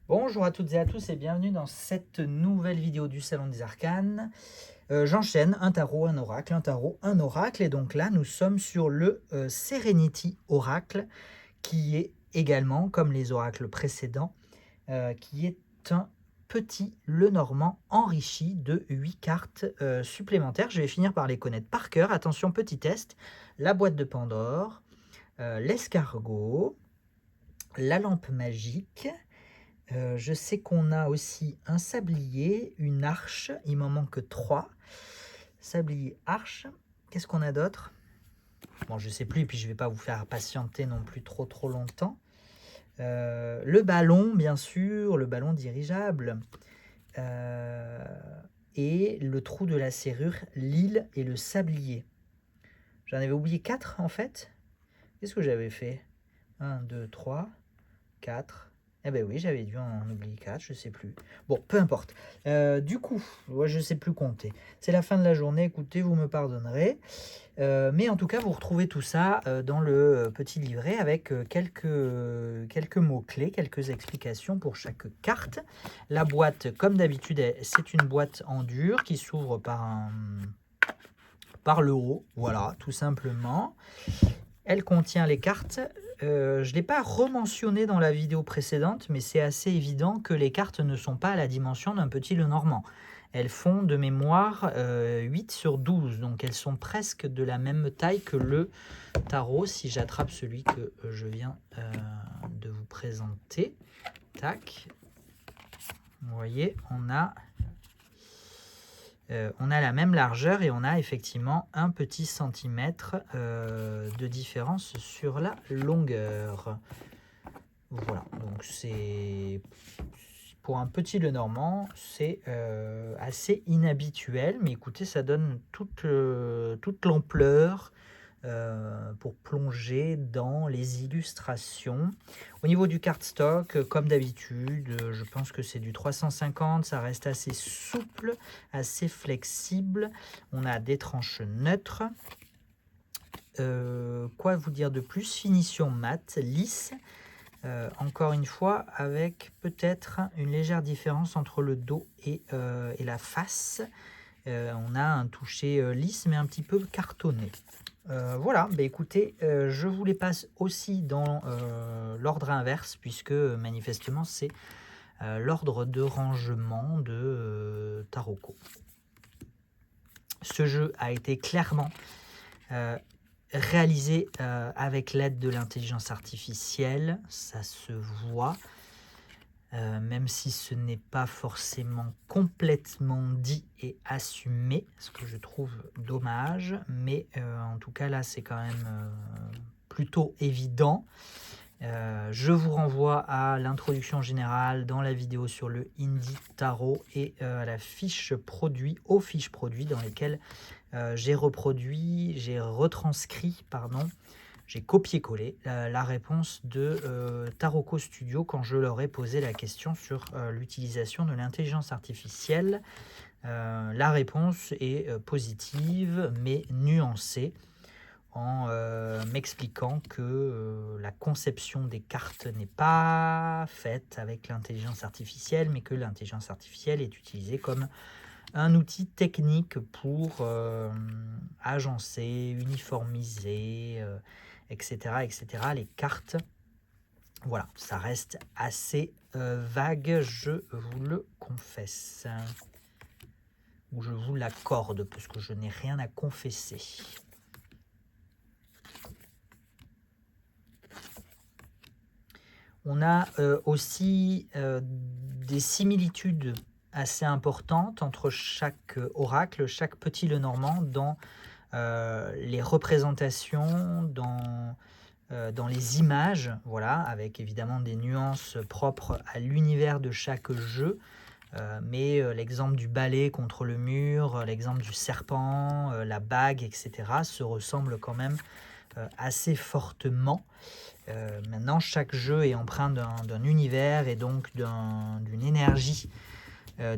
Bonjour à toutes et à tous et bienvenue dans cette nouvelle vidéo du Salon des Arcanes. J'enchaîne un tarot, un oracle, un tarot, un oracle. Et donc là, nous sommes sur le Serenity Oracle, qui est également, comme les oracles précédents, qui est un petit Lenormand enrichi de 8 cartes supplémentaires. Je vais finir par les connaître par cœur. Attention, petit test. La boîte de Pandore, l'escargot, la lampe magique. Je sais qu'on a aussi un sablier, une arche, il m'en manque 3. Sablier, arche, qu'est-ce qu'on a d'autre? Bon, je sais plus, et puis je vais pas vous faire patienter non plus trop longtemps. Le ballon, bien sûr, le ballon dirigeable. Et le trou de la serrure, l'île et le sablier. J'en avais oublié 4 en fait. Qu'est-ce que j'avais fait? 1, 2, 3, 4. Eh ben oui, j'avais dû en oublier 4, je sais plus. Bon, peu importe. Du coup, ouais, je sais plus compter. C'est la fin de la journée, écoutez, vous me pardonnerez. Mais en tout cas, vous retrouvez tout ça dans le petit livret avec quelques mots-clés, quelques explications pour chaque carte. La boîte, comme d'habitude, c'est une boîte en dur qui s'ouvre par le haut, voilà, tout simplement. Elle contient les cartes. Je ne l'ai pas rementionné dans la vidéo précédente, mais c'est assez évident que les cartes ne sont pas à la dimension d'un petit Lenormand. Elles font de mémoire 8 sur 12, donc elles sont presque de la même taille que le tarot, si j'attrape celui que je viens de vous présenter. Tac. Vous voyez, on a la même largeur et on a effectivement un petit centimètre de différence sur la longueur. Voilà, donc c'est pour un petit Lenormand, c'est assez inhabituel, mais écoutez, ça donne toute l'ampleur pour plonger dans les illustrations. Au niveau du cardstock, comme d'habitude, je pense que c'est du 350, ça reste assez souple, assez flexible. On a des tranches neutres. Quoi vous dire de plus? Finition mat, lisse. Encore une fois, avec peut-être une légère différence entre le dos et la face. On a un toucher lisse, mais un petit peu cartonné. Voilà, bah écoutez, je vous les passe aussi dans l'ordre inverse, puisque manifestement c'est l'ordre de rangement de Taroko. Ce jeu a été clairement réalisé avec l'aide de l'intelligence artificielle, ça se voit, même si ce n'est pas forcément complètement dit et assumé, ce que je trouve dommage, mais en tout cas là c'est quand même plutôt évident. Je vous renvoie à l'introduction générale dans la vidéo sur le Indie Tarot et à la fiche produit, aux fiches produits dans lesquelles j'ai retranscrit, j'ai copié-collé la réponse de Taroko Studio quand je leur ai posé la question sur l'utilisation de l'intelligence artificielle. La réponse est positive mais nuancée, en m'expliquant que la conception des cartes n'est pas faite avec l'intelligence artificielle, mais que l'intelligence artificielle est utilisée comme un outil technique pour agencer, uniformiser, etc., les cartes. Voilà, ça reste assez vague, je vous le confesse. Ou je vous l'accorde, parce que je n'ai rien à confesser. On a aussi des similitudes assez importantes entre chaque oracle, chaque petit Lenormand dans les représentations, dans les images, voilà, avec évidemment des nuances propres à l'univers de chaque jeu. Mais l'exemple du balai contre le mur, l'exemple du serpent, la bague, etc. se ressemblent quand même assez fortement. Maintenant, chaque jeu est empreint d'un univers et donc d'une énergie,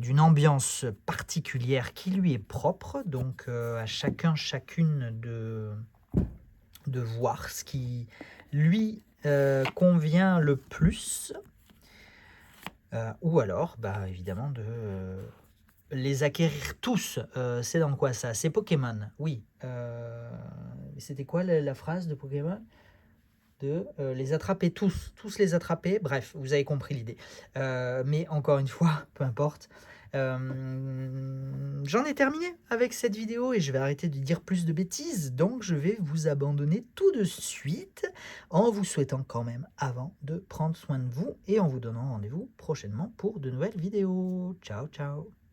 d'une ambiance particulière qui lui est propre. Donc à chacune de voir ce qui lui convient le plus. ou alors, bah, évidemment, de les acquérir tous. C'est dans quoi ça? C'est Pokémon, oui. C'était quoi la phrase de Pokémon? De les attraper tous les attraper. Bref, vous avez compris l'idée. Mais encore une fois, peu importe. J'en ai terminé avec cette vidéo et je vais arrêter de dire plus de bêtises. Donc, je vais vous abandonner tout de suite en vous souhaitant quand même avant de prendre soin de vous et en vous donnant rendez-vous prochainement pour de nouvelles vidéos. Ciao, ciao!